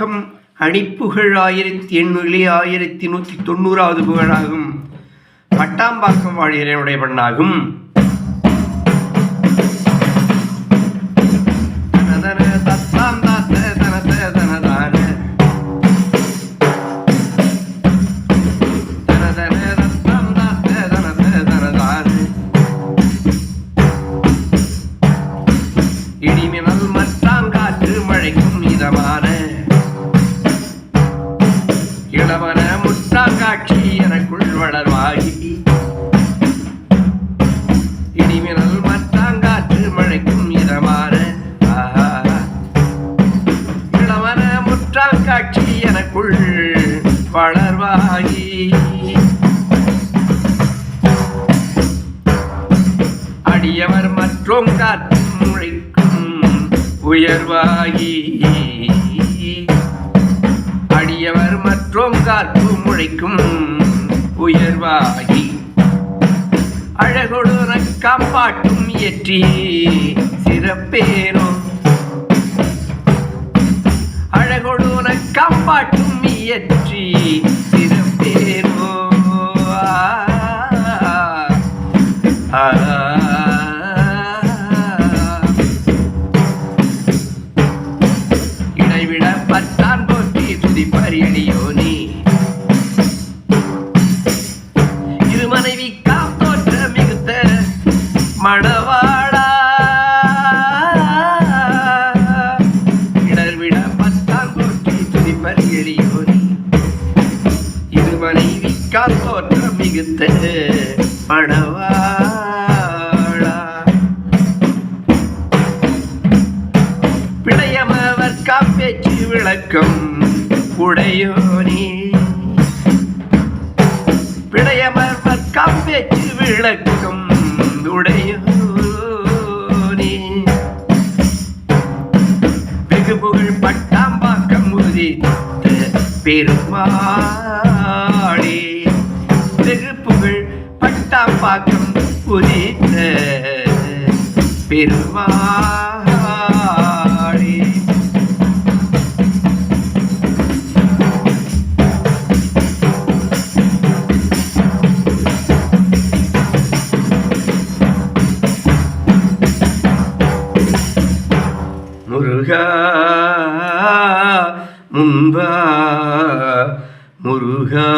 வணக்கம். அணிப்புகழ் 1890 புகழாகும். பட்டாம்பாக்கம் வாழ்கிறனுடைய பண்ணாகும். இடிமினல் மற்றாங்காற்று மழைக்கும் இதமான இளவன முற்றாங்காட்சி எனக்குள் வளர்வாகி. இடிமினல் மற்றாங்காற்று மழைக்கும் இதமான இளவன முற்றாங்காட்சி எனக்குள் வளர்வாகி. அடியவர் மற்றோம் காற்று முளைக்கும் உயர்வாகி. அடியவர் மற்றோம் காற்று முளைக்கும் உயர்வாகி. அழகொடு காப்பாட்டும் இயற்றி சிறப்பேனோ. அழகொடு காப்பாட்டும் இயற்றி சிறப்பேனோ. இடைவிட பத்தான் போற்றி துதிப்பறியடியோனி. இரு மனைவி காத்தோற்ற மிகுத்த மணவாளா. இடர்விட பத்தான் போற்றி துதிப்பறியடியோனி. இரு மனைவி காத்தோற்ற மிகுத்த மணவாளா. பிழையமவர் காப்பேச்சு விளக்கம் உடையோனி. பிழையமவர் காப்பேச்சு விளக்கம் உடையோனி. வெகு புகழ் பட்டாம்பாக்கம் உதித்த பெருமாளே. வெகு புகழ் பட்டாம்பாக்கம் உதித்த பெருமாளே. முருகா முன்பா முருகா.